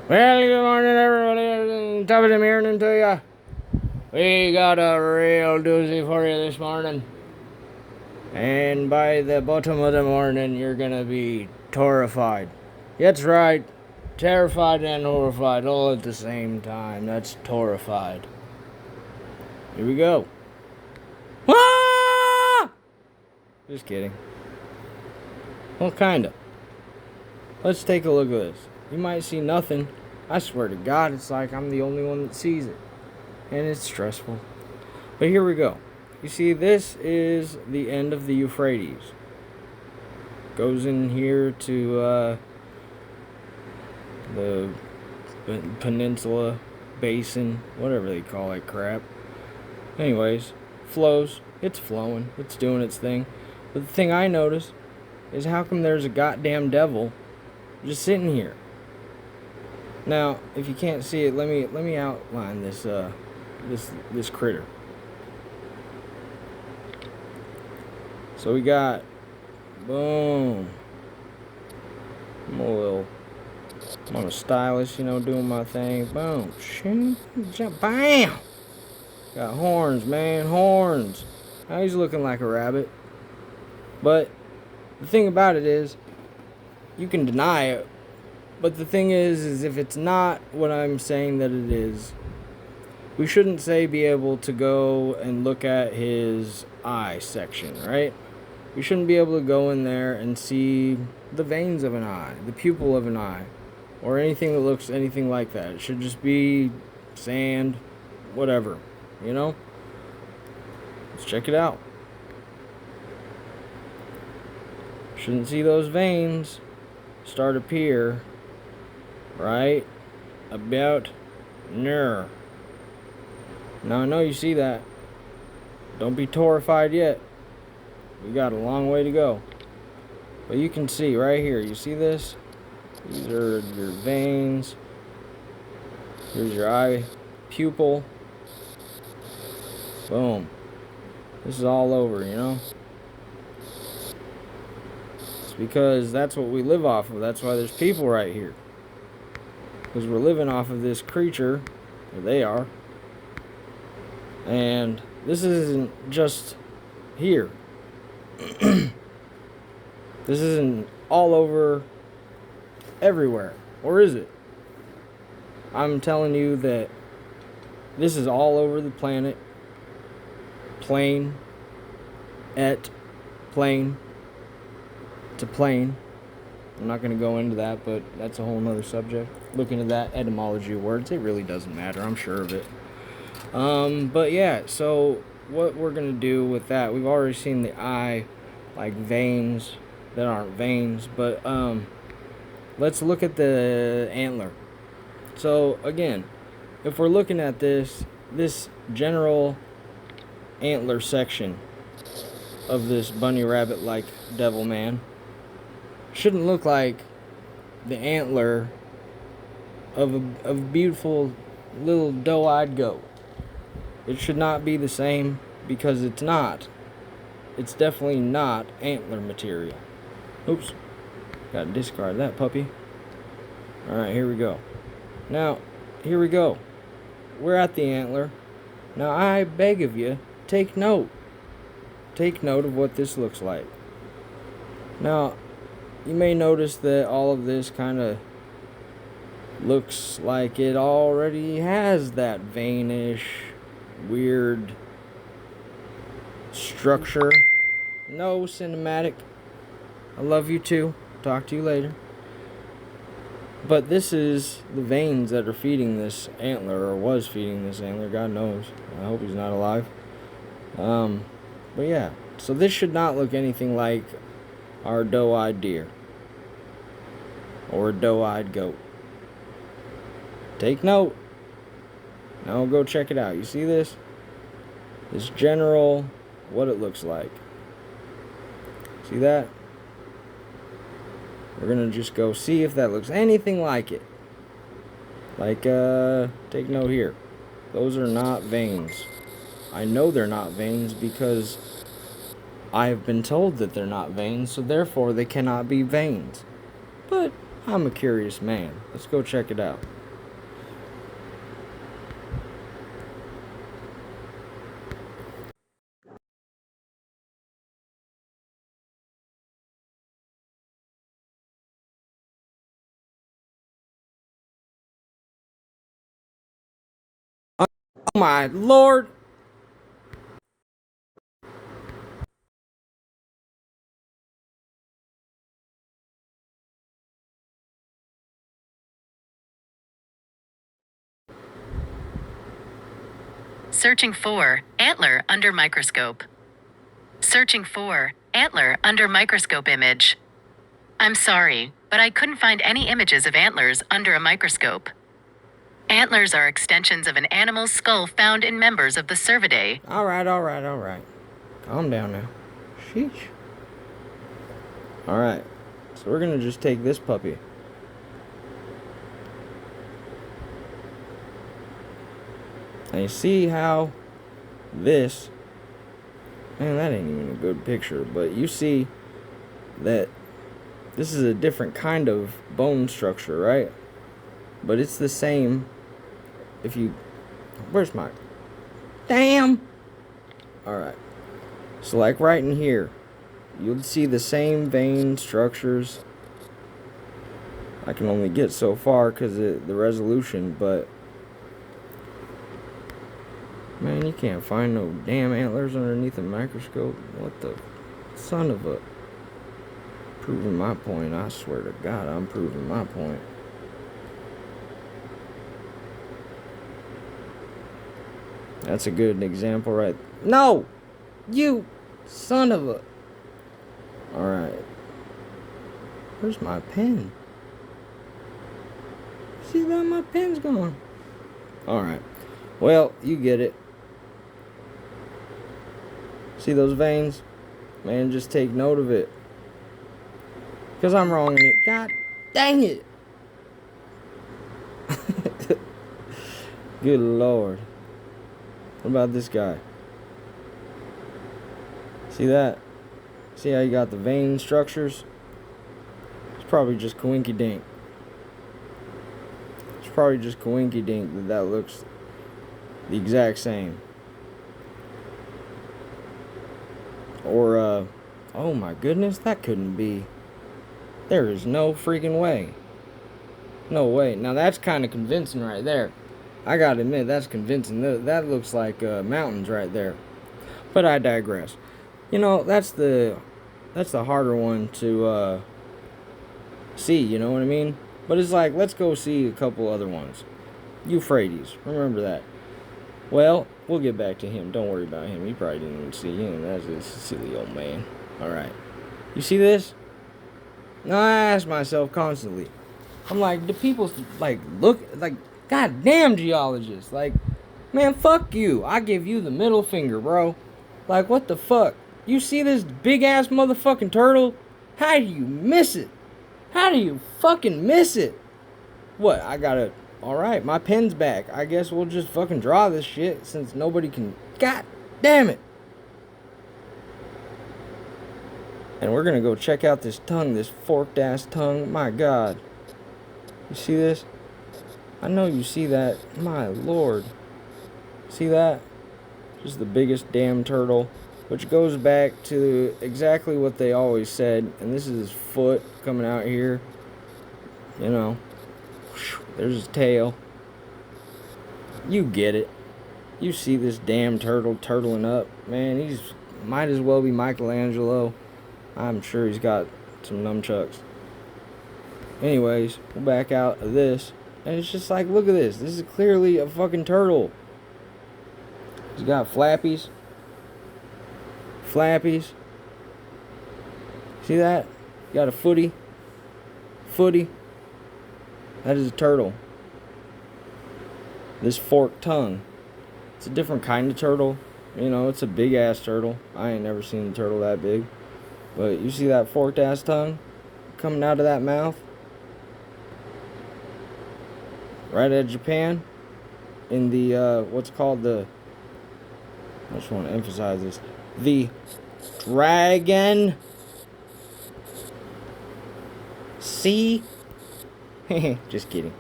Well, good morning, everybody. Top of the morning to ya. We got a real doozy for you this morning. And by the bottom of the morning, you're gonna be terrified. That's right. Terrified and horrified all at the same time. That's terrified. Here we go. Ah! Just kidding. Well, kinda. Let's take a look at this. You might see nothing. I swear to God, it's like I'm the only one that sees it. And it's stressful. But here we go. You see, this is the end of the Euphrates. Goes in here to the peninsula, basin, whatever they call that crap. Anyways, flows. It's flowing. It's doing its thing. But the thing I notice is how come there's a goddamn devil just sitting here. Now, if you can't see it, let me outline this this critter. So we got, boom. I'm a stylist, doing my thing. Boom, bam. Got horns, man, horns. Now he's looking like a rabbit. But the thing about it is, you can deny it. But the thing is if it's not what I'm saying that it is, we shouldn't be able to go and look at his eye section, right? We shouldn't be able to go in there and see the veins of an eye, the pupil of an eye, or anything that looks anything like that. It should just be sand, whatever, Let's check it out. Shouldn't see those veins start appear right about there. Now I know you see that. Don't be terrified yet. We got a long way to go. But you can see right here. You see this? These are your veins. Here's your eye pupil. Boom. This is all over, It's because that's what we live off of. That's why there's people right here. Because we're living off of this creature. Or they are. And this isn't just here. This isn't all over everywhere. Or is it? I'm telling you that this is all over the planet. Plane. It's a plane. I'm not going to go into that, but that's a whole nother subject. Look into that etymology of words. It really doesn't matter. I'm sure of it. But yeah, so what we're going to do with that, we've already seen the eye, like veins that aren't veins, but let's look at the antler. So again, if we're looking at this general antler section of this bunny rabbit like devil man shouldn't look like the antler of a beautiful little doe-eyed goat. It should not be the same, because it's not. It's definitely not antler material. Oops. Gotta discard that puppy. Alright, here we go. Now, here we go. We're at the antler. Now, I beg of you, take note. Take note of what this looks like. Now, you may notice that all of this kind of looks like it already has that veinish, weird structure. No, cinematic. I love you too. Talk to you later. But this is the veins that are feeding this antler, or was feeding this antler. God knows. I hope he's not alive. But yeah. So this should not look anything like our doe-eyed deer. Or a doe-eyed goat. Take note. Now go check it out. You see this? This general, what it looks like. See that? We're going to just go see if that looks anything like it. Like, take note here. Those are not veins. I know they're not veins because I've been told that they're not veins, so therefore they cannot be veins. But I'm a curious man. Let's go check it out. Oh my lord! Searching for antler under microscope. Searching for antler under microscope image. I'm sorry, but I couldn't find any images of antlers under a microscope. Antlers are extensions of an animal's skull found in members of the Cervidae. Alright. Calm down now. Sheesh. Alright. So we're gonna just take this puppy. And you see how this... Man, that ain't even a good picture. But you see that this is a different kind of bone structure, right? But it's the same if you... Where's my... Damn! Alright. So like right in here, you'll see the same vein structures. I can only get so far because of the resolution, but... Man, you can't find no damn antlers underneath a microscope. What the... Son of a... Proving my point. I swear to God, I'm proving my point. That's a good example, right? No! You son of a... Alright. Where's my pen? See that? My pen's gone. Alright. Well, you get it. See those veins? Man, just take note of it. Because I'm wrong in it. God dang it! Good Lord. What about this guy? See that? See how you got the vein structures? It's probably just coinky dink. It's probably just coinky dink that looks the exact same. Or, oh my goodness, that couldn't be. There is no freaking way. No way. Now that's kind of convincing right there. I gotta admit, that's convincing. That looks like mountains right there. But I digress. You know, that's the harder one to see, you know what I mean? But it's like, let's go see a couple other ones. Euphrates, remember that. Well, we'll get back to him. Don't worry about him. He probably didn't even see him. That's a silly old man. Alright. You see this? Now, I ask myself constantly. I'm like, do people, like, look, like, goddamn geologists. Like, man, fuck you. I give you the middle finger, bro. Like, what the fuck? You see this big-ass motherfucking turtle? How do you miss it? How do you fucking miss it? What, I gotta... Alright, my pen's back. I guess we'll just fucking draw this shit since nobody can... God damn it! And we're gonna go check out this tongue, this forked-ass tongue. My God. You see this? I know you see that. My Lord. See that? Just the biggest damn turtle. Which goes back to exactly what they always said. And this is his foot coming out here. You know. There's his tail. You get it. You see this damn turtle turtling up. Man, he's might as well be Michelangelo. I'm sure he's got some nunchucks. Anyways, we'll back out of this. And it's just like, look at this. This is clearly a fucking turtle. He's got flappies. Flappies. See that? Got a footy. Footy. That is a turtle. This forked tongue. It's a different kind of turtle. You know, it's a big ass turtle. I ain't never seen a turtle that big. But you see that forked ass tongue coming out of that mouth? Right at Japan. In the, what's called the... I just want to emphasize this. The Dragon Sea Just kidding.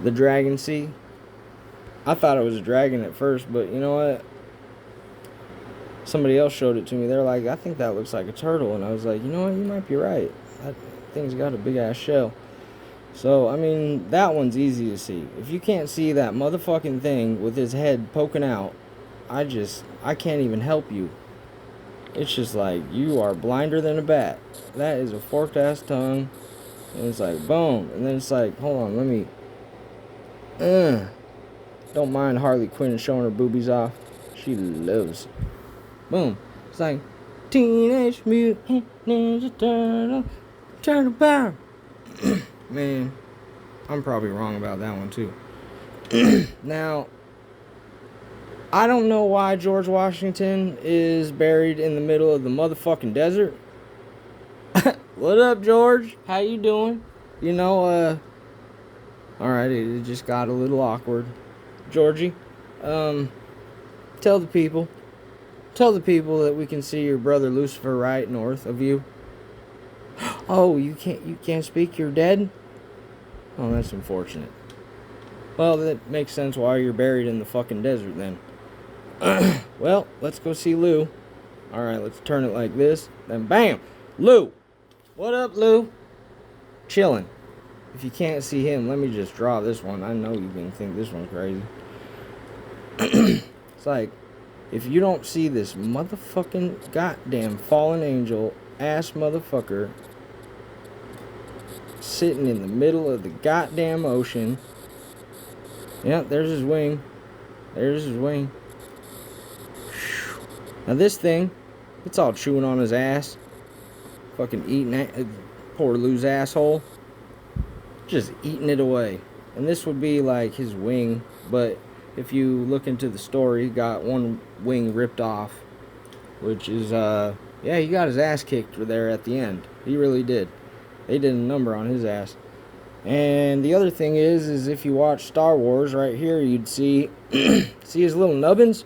The dragon sea. I thought it was a dragon at first, but you know what? Somebody else showed it to me. They're like, I think that looks like a turtle. And I was like, you know what? You might be right. That thing's got a big-ass shell. So, I mean, that one's easy to see. If you can't see that motherfucking thing with his head poking out, I can't even help you. It's just like, you are blinder than a bat. That is a forked-ass tongue. And it's like, boom. And then it's like, hold on, let me... Don't mind Harley Quinn showing her boobies off. She loves. Boom. It's like, Teenage Mutant Ninja Turtle. Turtle power. Man, I'm probably wrong about that one too. Now, I don't know why George Washington is buried in the middle of the motherfucking desert. What up, George? How you doing? You know, alright, it just got a little awkward. Georgie, tell the people that we can see your brother Lucifer right north of you. Oh, you can't speak, you're dead? Oh, that's unfortunate. Well, that makes sense why you're buried in the fucking desert then. Well, let's go see Lou. Alright, let's turn it like this. Then bam! Lou! What up, Lou? Chilling. If you can't see him, let me just draw this one. I know you can think this one's crazy. It's like, if you don't see this motherfucking goddamn fallen angel ass motherfucker sitting in the middle of the goddamn ocean. Yeah, there's his wing. There's his wing. Now this thing, it's all chewing on his ass. Fucking eating poor Lou's asshole. Just eating it away. And this would be like his wing, but if you look into the story, he got one wing ripped off, which is, yeah, he got his ass kicked there at the end. He really did. They did a number on his ass. And the other thing is if you watch Star Wars right here, you'd see, see his little nubbins?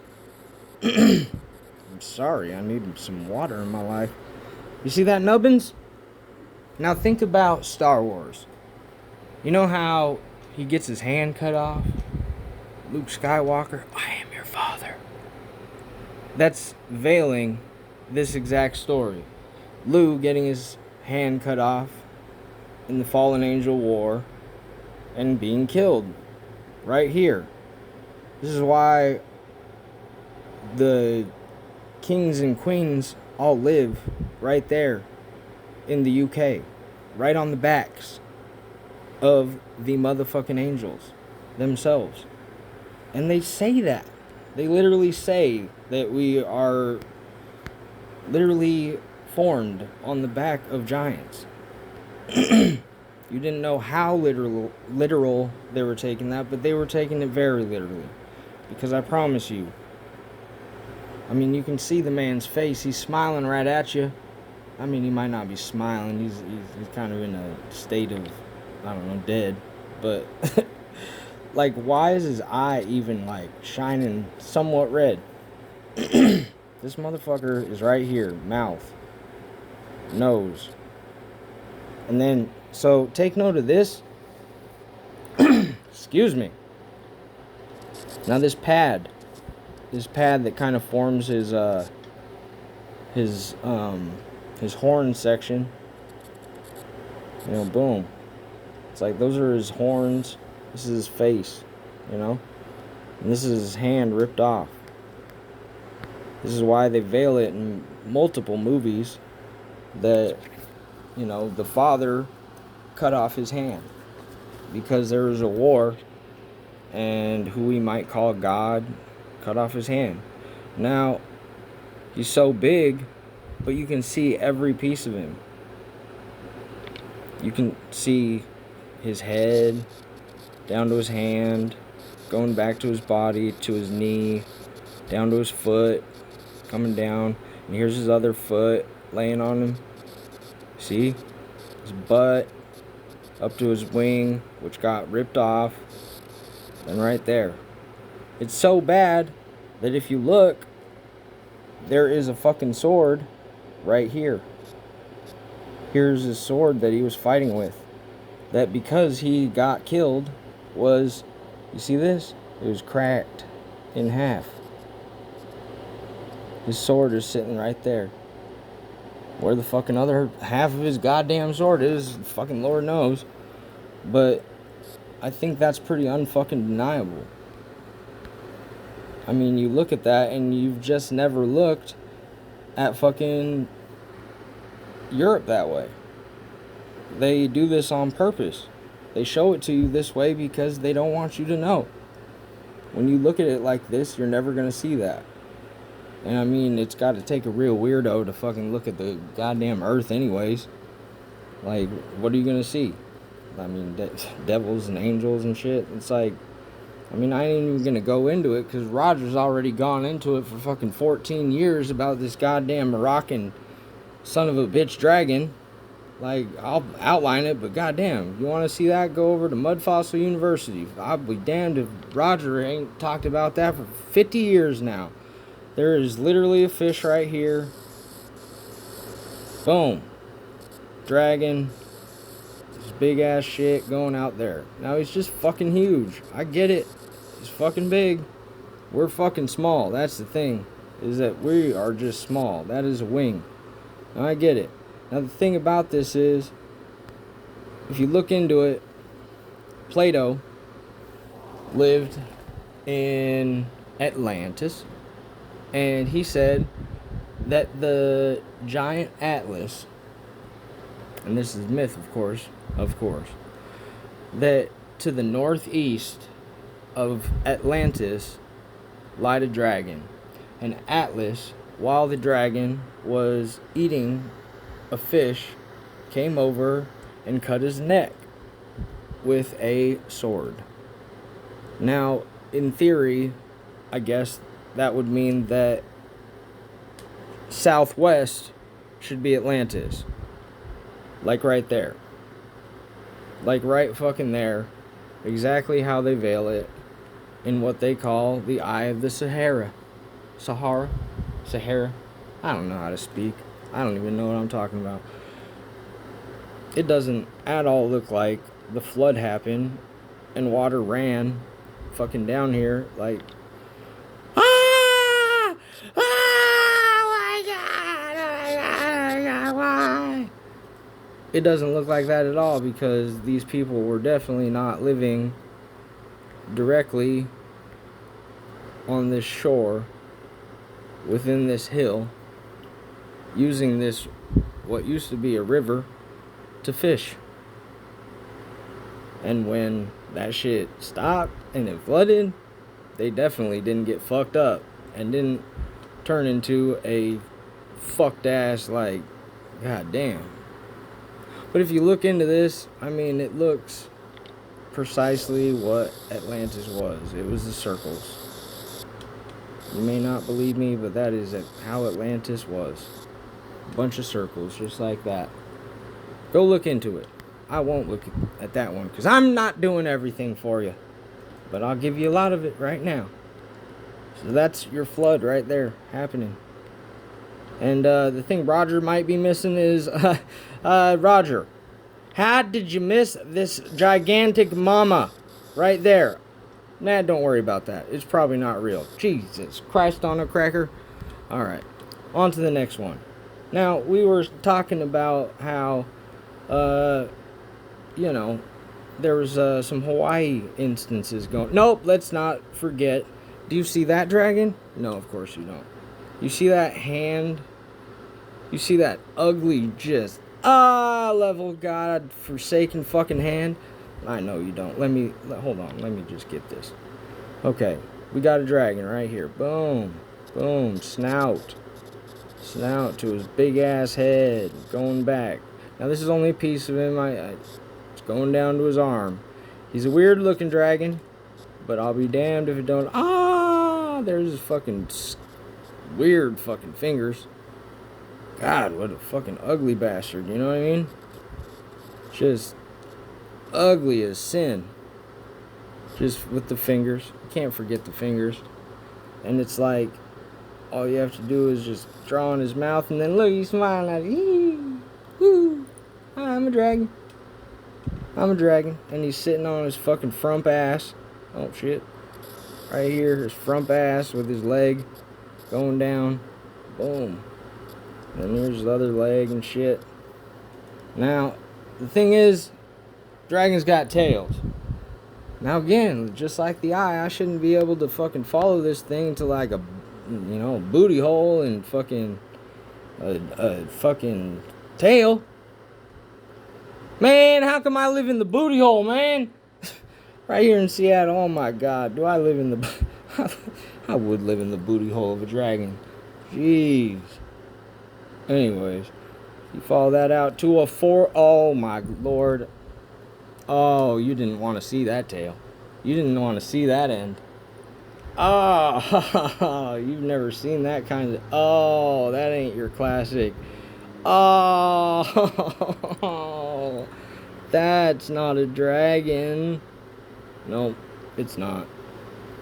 I'm sorry, I need some water in my life. You see that nubbins? Now think about Star Wars. You know how he gets his hand cut off? Luke Skywalker, I am your father. That's veiling this exact story. Luke getting his hand cut off in the Fallen Angel War and being killed right here. This is why the kings and queens all live right there in the UK, right on the backs of the motherfucking angels themselves. And they say that. They literally say that we are literally formed on the back of giants. You didn't know how literal they were taking that, but they were taking it very literally. Because I promise you, I mean, you can see the man's face. He's smiling right at you. I mean, he might not be smiling. He's kind of in a state of, I don't know, dead. But, like, why is his eye even, like, shining somewhat red? This motherfucker is right here. Mouth. Nose. And then, so, take note of this. Excuse me. Now, this pad that kind of forms his horn section. You know, boom. It's like those are his horns. This is his face, you know? And this is his hand ripped off. This is why they veil it in multiple movies that, you know, the father cut off his hand. Because there was a war, and who we might call God cut off his hand. Now, he's so big, but you can see every piece of him. You can see his head, down to his hand, going back to his body, to his knee, down to his foot, coming down, and here's his other foot laying on him. See? His butt, up to his wing, which got ripped off, and right there. It's so bad that if you look, there is a fucking sword right here. Here's his sword that he was fighting with. That because he got killed was, you see this? It was cracked in half. His sword is sitting right there. Where the fucking other half of his goddamn sword is, fucking Lord knows. But I think that's pretty unfucking deniable. I mean, you look at that and you've just never looked at fucking Europe that way. They do this on purpose. They show it to you this way because they don't want you to know. When you look at it like this, you're never going to see that. And I mean, it's got to take a real weirdo to fucking look at the goddamn earth anyways. Like, what are you going to see? I mean, devils and angels and shit. It's like, I mean, I ain't even going to go into it because Roger's already gone into it for fucking 14 years about this goddamn Moroccan son of a bitch dragon. Like, I'll outline it, but goddamn, you want to see that? Go over to Mud Fossil University. I'll be damned if Roger ain't talked about that for 50 years now. There is literally a fish right here. Boom. Dragon. This big ass shit going out there. Now he's just fucking huge. I get it. He's fucking big. We're fucking small. That's the thing. Is that we are just small. That is a wing. Now I get it. Now the thing about this is, if you look into it, Plato lived in Atlantis. And he said that the giant Atlas, and this is myth, of course, that to the northeast of Atlantis lied a dragon. And Atlas, while the dragon was eating a fish, came over and cut his neck with a sword. Now, in theory, I guess that would mean that southwest should be Atlantis. Like right there. Like right fucking there. Exactly how they veil it in what they call the Eye of the Sahara. Sahara? I don't know how to speak. I don't even know what I'm talking about. It doesn't at all look like the flood happened and water ran fucking down here like, it doesn't look like that at all because these people were definitely not living directly on this shore within this hill using this what used to be a river to fish. And when that shit stopped and it flooded, they definitely didn't get fucked up and didn't turn into a fucked ass, like, goddamn. But if you look into this, I mean, it looks precisely what Atlantis was. It was the circles. You may not believe me, but that is how Atlantis was. A bunch of circles, just like that. Go look into it. I won't look at that one, because I'm not doing everything for you. But I'll give you a lot of it right now. So that's your flood right there happening. And the thing Roger might be missing is, Roger, how did you miss this gigantic mama right there? Nah, don't worry about that. It's probably not real. Jesus Christ on a cracker. Alright, on to the next one. Now, we were talking about how, you know, there was some Hawaii instances going. Nope, let's not forget. Do you see that dragon? No, of course you don't. You see that hand? You see that ugly, just, level God forsaken fucking hand? I know you don't. Hold on. Let me just get this. Okay, we got a dragon right here. Boom. Boom. Snout to his big ass head. Going back. Now, this is only a piece of him. It's going down to his arm. He's a weird looking dragon, but I'll be damned if it don't. There's his fucking weird fucking fingers. God, what a fucking ugly bastard, you know what I mean? Just ugly as sin. Just with the fingers. You can't forget the fingers. And it's like, all you have to do is just draw on his mouth, and then look, he's smiling at you. Woo. I'm a dragon. I'm a dragon. And he's sitting on his fucking frump ass. Oh, shit. Right here, his frump ass with his leg going down. Boom. And there's his other leg and shit. Now, the thing is, dragons got tails. Now again, just like the eye, I shouldn't be able to fucking follow this thing to like a, booty hole and fucking a fucking tail. Man, how come I live in the booty hole, man? Right here in Seattle. Oh my God, do I live in the? I would live in the booty hole of a dragon. Jeez. Anyways, you follow that out to a 4. Oh my Lord. Oh, you didn't want to see that tail. You didn't want to see that end. Oh, you've never seen that kind of... Oh, that ain't your classic. Oh, that's not a dragon. Nope, it's not.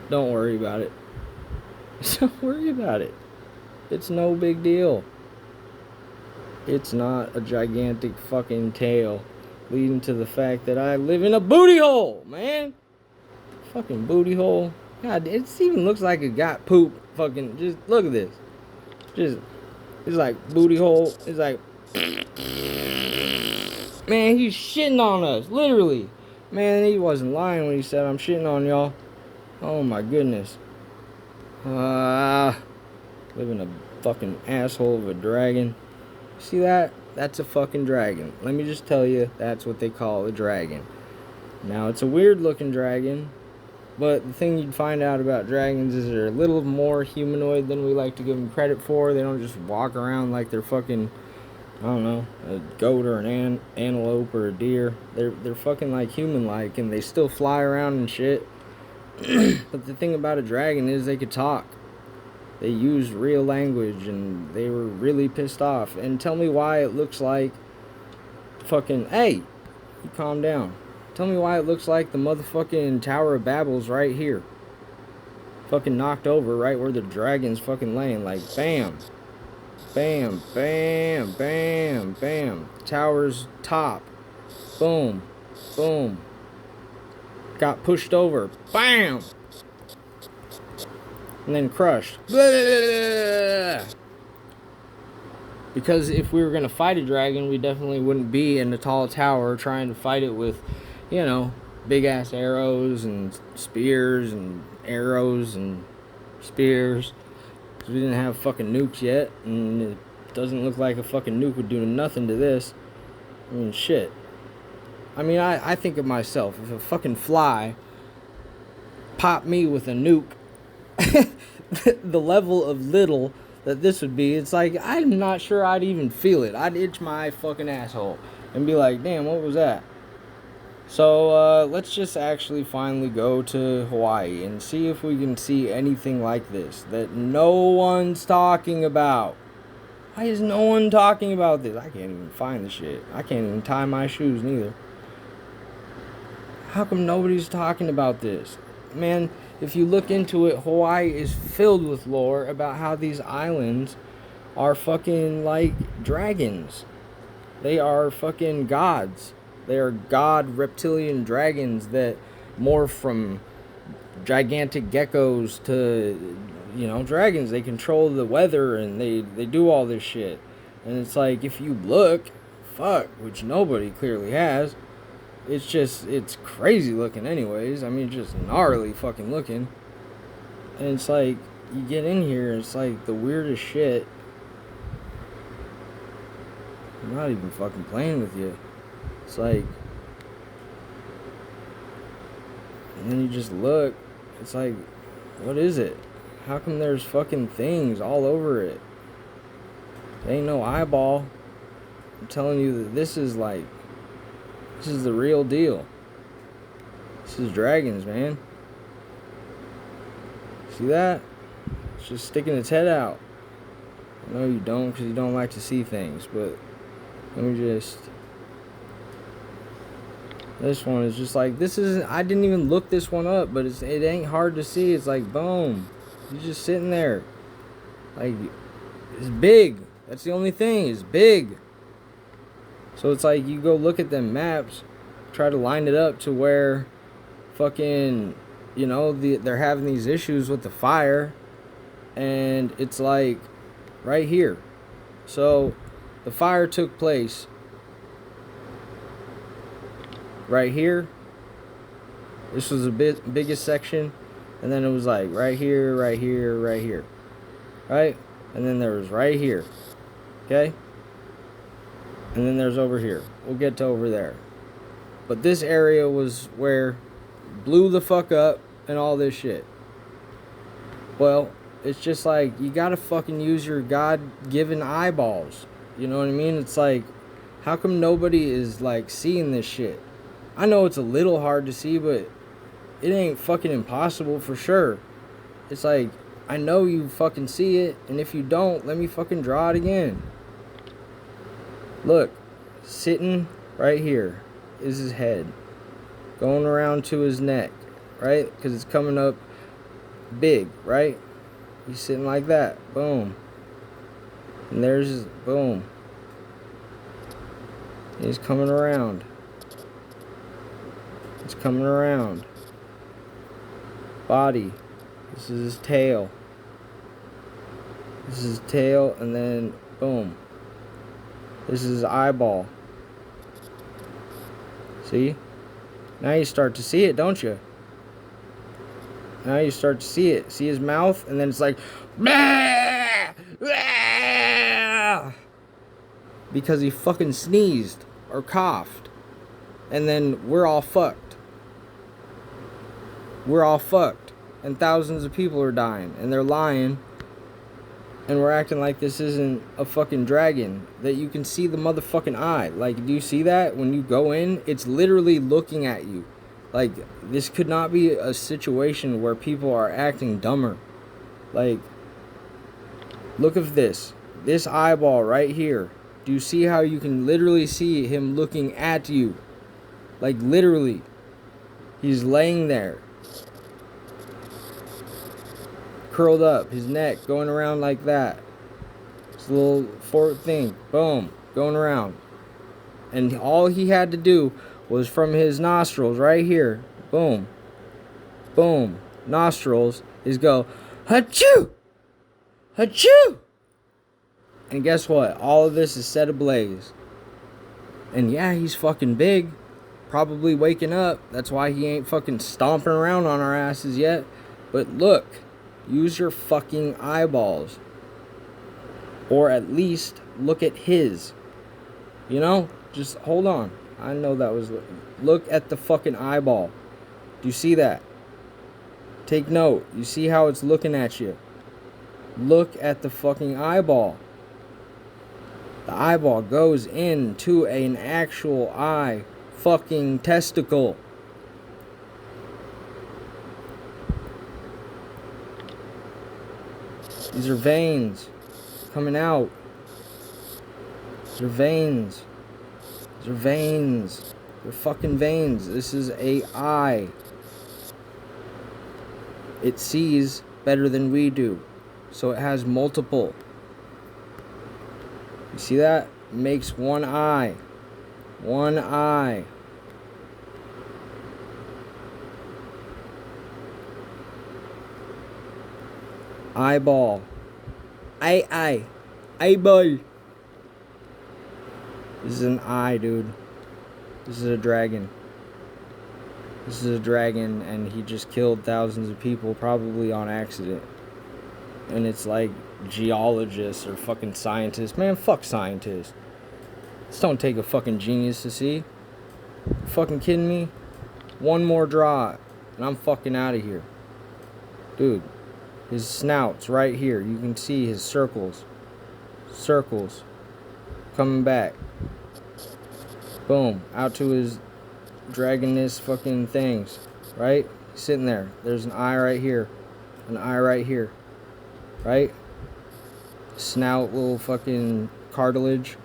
Don't worry about it. Don't worry about it. It's no big deal. It's not a gigantic fucking tail. Leading to the fact that I live in a booty hole, man. Fucking booty hole. God, it even looks like it got poop. Fucking, just look at this. Just, it's like booty hole. It's like, man, he's shitting on us, literally. Man, he wasn't lying when he said I'm shitting on y'all. Oh my goodness. Live in a fucking asshole of a dragon. See that? That's a fucking dragon. Let me just tell you, that's what they call a dragon. Now, it's a weird looking dragon, but the thing you'd find out about dragons is they're a little more humanoid than we like to give them credit for. They don't just walk around like they're fucking, I don't know, a goat or an antelope or a deer. They're fucking like human-like, and they still fly around and shit. But the thing about a dragon is they could talk. They use real language, and they were really pissed off. And tell me why it looks like fucking... Hey, you calm down. Tell me why it looks like the motherfucking Tower of Babel's right here. Fucking knocked over right where the dragon's fucking laying. Like, bam. Bam, bam, bam, bam. Tower's top. Boom. Boom. Got pushed over. Bam! And then crushed. Because if we were going to fight a dragon, we definitely wouldn't be in a tall tower trying to fight it with, big ass arrows and spears and arrows and spears. Because we didn't have fucking nukes yet, and it doesn't look like a fucking nuke would do nothing to this. I mean, shit. I mean, I think of myself, if a fucking fly popped me with a nuke, the level of little that this would be, it's like, I'm not sure I'd even feel it. I'd itch my fucking asshole and be like, damn, what was that? So, let's just actually finally go to Hawaii and see if we can see anything like this that no one's talking about. Why is no one talking about this? I can't even find the shit. I can't even tie my shoes neither. How come nobody's talking about this? Man, if you look into it, Hawaii is filled with lore about how these islands are fucking like dragons. They are fucking gods. They are god reptilian dragons that morph from gigantic geckos to, dragons. They control the weather and they do all this shit. And it's like, if you look, which nobody clearly has, it's crazy looking anyways. I mean, just gnarly fucking looking. And it's like, you get in here, it's like the weirdest shit. I'm not even fucking playing with you. It's like, and then you just look, it's like, what is it? How come there's fucking things all over it? There ain't no eyeball. I'm telling you that this is the real deal. This is dragons, man. See that? It's just sticking its head out. I know you don't, because you don't like to see things, but let me just... This one is just like, I didn't even look this one up, but it ain't hard to see. It's like, boom. He's just sitting there. Like, it's big. That's the only thing. It's big. So it's like you go look at them maps, try to line it up to where fucking, you know, they're having these issues with the fire, and it's like right here. So the fire took place right here. This was the biggest section, and then it was like right here, right here, right here, right? And then there was right here, okay? And then there's over here. We'll get to over there. But this area was where blew the fuck up and all this shit. Well, it's just like, you gotta fucking use your God-given eyeballs. You know what I mean? It's like, how come nobody is like seeing this shit? I know it's a little hard to see, but it ain't fucking impossible for sure. It's like, I know you fucking see it, and if you don't, let me fucking draw it again. Look, sitting right here is his head. Going around to his neck, right? Because it's coming up big, right? He's sitting like that. Boom. And there's his, boom. And he's coming around. It's coming around. Body. This is his tail. This is his tail, and then boom. This is his eyeball. See? Now you start to see it, don't you? Now you start to see it. See his mouth? And then it's like, "Bah! Bah!" Because he fucking sneezed or coughed. And then we're all fucked. We're all fucked. And thousands of people are dying. And they're lying. And we're acting like this isn't a fucking dragon. That you can see the motherfucking eye. Like, do you see that? When you go in, it's literally looking at you. Like, this could not be a situation where people are acting dumber. Like, look at this. This eyeball right here. Do you see how you can literally see him looking at you? Like, literally. He's laying there. Curled up. His neck going around like that. This little forward thing. Boom. Going around. And all he had to do was from his nostrils right here. Boom. Boom. Nostrils is go, Hachoo! Hachoo! And guess what? All of this is set ablaze. And yeah, he's fucking big. Probably waking up. That's why he ain't fucking stomping around on our asses yet. But look. Use your fucking eyeballs. Or at least look at his. You know? Just hold on. I know that was... Look at the fucking eyeball. Do you see that? Take note. You see how it's looking at you? Look at the fucking eyeball. The eyeball goes into an actual eye fucking testicle. These are veins coming out. These are veins. These are veins. They're fucking veins. This is a eye. It sees better than we do. So it has multiple. You see that? It makes one eye. One eye. Eyeball. Eye. Eyeball. This is an eye, dude. This is a dragon. This is a dragon, and he just killed thousands of people, probably on accident. And it's like geologists or fucking scientists. Man, fuck scientists. This don't take a fucking genius to see. You fucking kidding me? One more draw, and I'm fucking out of here. Dude. His snout's right here. You can see his circles. Circles. Coming back. Boom. Out to his dragoness fucking things. Right? Sitting there. There's an eye right here. An eye right here. Right? Snout, little fucking cartilage.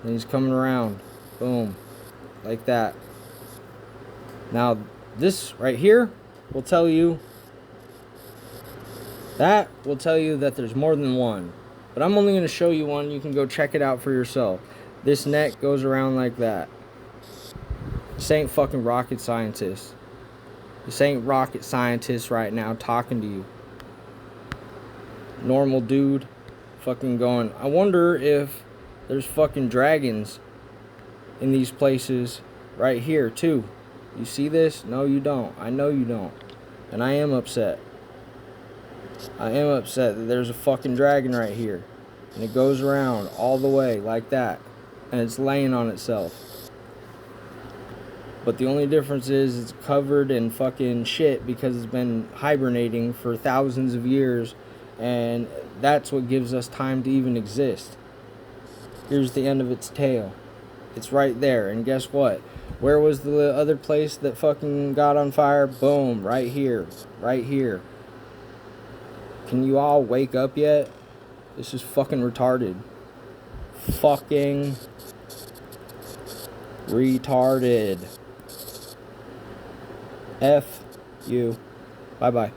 And he's coming around. Boom. Like that. Now, this right here will tell you... That will tell you that there's more than one. But I'm only going to show you one. You can go check it out for yourself. This neck goes around like that. This ain't fucking rocket scientists. This ain't rocket scientists right now talking to you. Normal dude fucking going, I wonder if there's fucking dragons in these places right here too. You see this? No, you don't. I know you don't. And I am upset. I am upset that there's a fucking dragon right here. And it goes around all the way like that. And it's laying on itself. But the only difference is it's covered in fucking shit because it's been hibernating for thousands of years. And that's what gives us time to even exist. Here's the end of its tail. It's right there. And guess what? Where was the other place that fucking got on fire? Boom. Right here. Right here. Can you all wake up yet? This is fucking retarded. Fucking retarded. F you. Bye-bye.